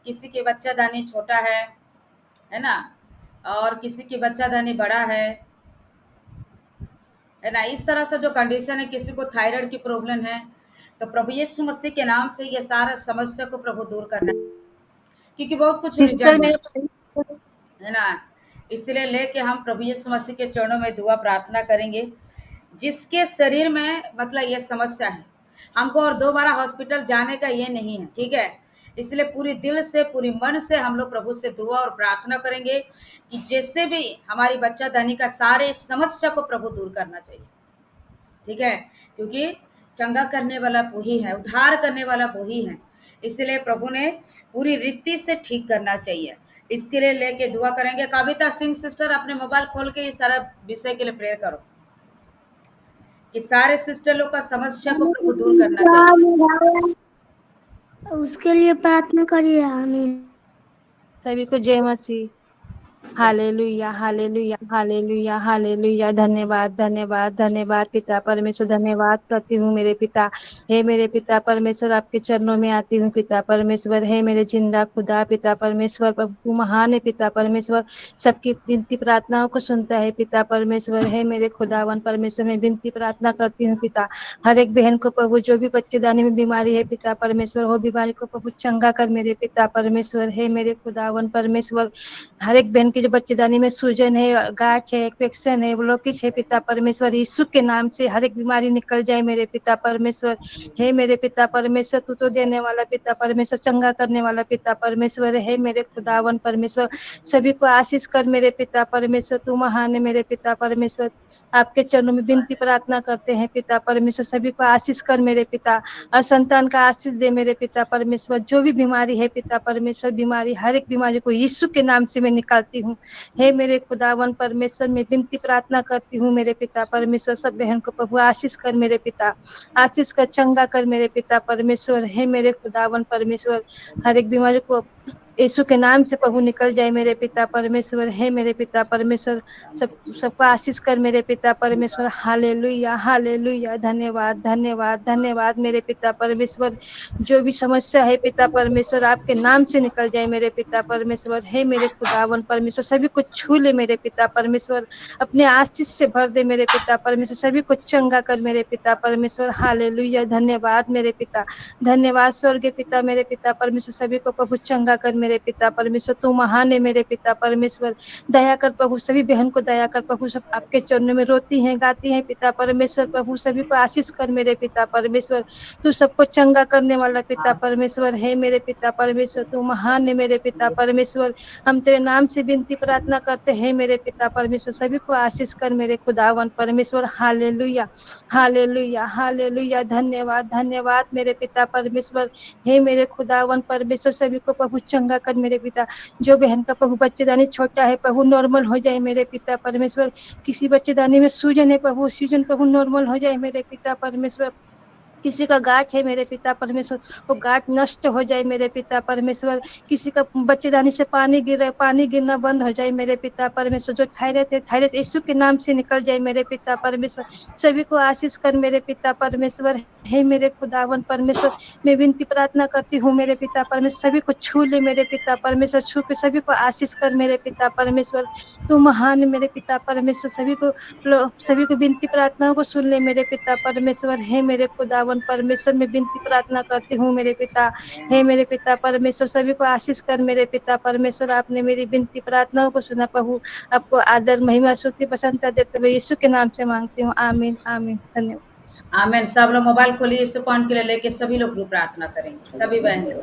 किसी की बच्चादानी छोटा है ना, और किसी की बच्चादानी बड़ा है ना। इस तरह से जो कंडीशन है, किसी को थायराइड की प्रॉब्लम है, तो प्रभु यीशु मसीह के नाम से ये सारा समस्या को प्रभु दूर करना है, क्योंकि बहुत कुछ सिस्टर रीजन मेरे है ना। इसलिए लेके हम प्रभु यीशु मसीह के चरणों में दुआ प्रार्थना करेंगे, जिसके शरीर में मतलब ये समस्या है, हमको और दोबारा हॉस्पिटल जाने का ये नहीं है, ठीक है। इसलिए पूरी दिल से पूरी मन से हम लोग प्रभु से दुआ और प्रार्थना करेंगे कि जैसे भी हमारी बच्चादानी का सारे समस्या को प्रभु दूर करना चाहिए, ठीक है। क्योंकि चंगा करने वाला वही है, उद्धार करने वाला वही है। इसलिए प्रभु ने पूरी रीति से ठीक करना चाहिए, इसके लिए लेके दुआ करेंगे। कविता सिंह सिस्टर अपने मोबाइल खोल के इस सारा विषय के लिए प्रेयर करो कि सारे सिस्टर लोग का समस्या को प्रभु दूर करना चाहिए। उसके लिए प्रार्थना करिए। आमीन। सभी को जय मसीह। Hallelujah hallelujah hallelujah hallelujah. धन्यवाद धन्यवाद धन्यवाद पिता परमेश्वर, धन्यवाद करती हूँ मेरे पिता। हे मेरे पिता परमेश्वर, आपके चरणों में आती हूँ पिता परमेश्वर। हे मेरे जिंदा खुदा पिता परमेश्वर, प्रभु महान है पिता परमेश्वर, सबकी विनती प्रार्थनाओं को सुनता है पिता परमेश्वर। हे मेरे खुदावन परमेश्वर, मैं विनती प्रार्थना करती हूँ पिता, हर एक बहन को प्रभु जो भी बच्चेदानी में बीमारी है पिता परमेश्वर, वो बीमारी को प्रभु चंगा कर मेरे पिता परमेश्वर। हे मेरे खुदावन परमेश्वर, हर एक बहन की जो बच्चेदानी में सूजन है, गांठ है, इन्फेक्शन है, ब्लॉकेज है पिता परमेश्वर, यीशु के नाम से हर एक बीमारी निकल जाए मेरे पिता परमेश्वर। हे मेरे पिता परमेश्वर, तू तो देने वाला पिता परमेश्वर, चंगा करने वाला पिता परमेश्वर। हे मेरे खुदावन परमेश्वर, सभी को आशीष कर मेरे पिता परमेश्वर, तू महान है मेरे पिता परमेश्वर। आपके चरणों में विनती प्रार्थना करते हैं पिता परमेश्वर, सभी को आशीष कर मेरे पिता, और संतान का आशीष दे मेरे पिता परमेश्वर। जो भी बीमारी है पिता परमेश्वर, बीमारी हर एक बीमारी को यीशु के नाम से मैं निकालती हूँ। हे मेरे खुदावन परमेश्वर, मैं विनती प्रार्थना करती हूँ मेरे पिता परमेश्वर, सब बहन को प्रभु आशीष कर मेरे पिता, आशीष कर, चंगा कर मेरे पिता परमेश्वर। हे मेरे खुदावन परमेश्वर, हर एक बीमारी को यीशु के नाम से प्रभु निकल जाए मेरे पिता परमेश्वर। हे मेरे पिता परमेश्वर, सबका आशीष कर मेरे पिता परमेश्वर। Hallelujah hallelujah. धन्यवाद धन्यवाद धन्यवाद मेरे पिता परमेश्वर, जो भी समस्या है पिता परमेश्वर, आपके नाम से निकल जाए मेरे पिता परमेश्वर। हे मेरे खुदावन परमेश्वर, सभी को छू ले मेरे पिता परमेश्वर, अपने आशीष से भर दे मेरे पिता परमेश्वर, सभी को चंगा कर मेरे पिता परमेश्वर। हालेलुया। धन्यवाद मेरे पिता, धन्यवाद स्वर्गीय पिता, मेरे पिता परमेश्वर, सभी को प्रभु चंगा कर मेरे पिता परमेश्वर, तू महान है मेरे पिता परमेश्वर। दया कर प्रभु, सभी बहन को दया कर प्रभु, सब आपके चरणों में रोती हैं गाती हैं पिता परमेश्वर। प्रभु सभी को आशीष कर मेरे पिता परमेश्वर, तू सबको चंगा करने वाला पिता परमेश्वर है मेरे पिता परमेश्वर, तू महान है मेरे पिता परमेश्वर। हम तेरे नाम से विनती प्रार्थना करते हैं मेरे पिता परमेश्वर, सभी को आशीष कर मेरे खुदावन परमेश्वर। Hallelujah hallelujah hallelujah. धन्यवाद धन्यवाद मेरे पिता परमेश्वर। हे मेरे खुदावन परमेश्वर, सभी को प्रभु चंगा कर मेरे पिता, जो बहन का प्रभु बच्चेदानी छोटा है प्रभु नॉर्मल हो जाए मेरे पिता परमेश्वर, किसी बच्चेदानी में सूजन है प्रभु, सूजन प्रभु नॉर्मल हो जाए मेरे पिता परमेश्वर, किसी का गांठ है मेरे पिता परमेश्वर, वो गांठ नष्ट हो जाए मेरे पिता परमेश्वर, किसी का बच्चेदानी से पानी गिर रहा है, पानी गिरना बंद हो जाए मेरे पिता परमेश्वर, जो थायराइड है थायराइड यीशु के नाम से निकल जाए मेरे पिता परमेश्वर। सभी को आशीष कर मेरे पिता परमेश्वर। हे मेरे खुदावन परमेश्वर, मैं विनती प्रार्थना करती हूँ मेरे पिता परमेश्वर, सभी को छू ले मेरे पिता परमेश्वर, छू के सभी को आशीष कर मेरे पिता परमेश्वर। तू महान मेरे पिता परमेश्वर, सभी को विनती प्रार्थनाओं को सुन ले मेरे पिता परमेश्वर। हे मेरे खुदावन परमेश्वर, मैं विनती प्रार्थना करती हूँ मेरे पिता। हे मेरे पिता परमेश्वर, सभी को आशीष कर मेरे पिता परमेश्वर। आपने मेरी विनती प्रार्थनाओं को सुना प्रभु, आपको आदर महिमा स्तुति प्रशंसा देते हुए यीशु के नाम से मांगती हूँ। आमीन आमीन। धन्यवाद। आमेन। सब लोग मोबाइल खोलिए, इस पॉइंट के लिए लेके सभी लोग ग्रुप प्रार्थना करेंगे, सभी बहन लोग।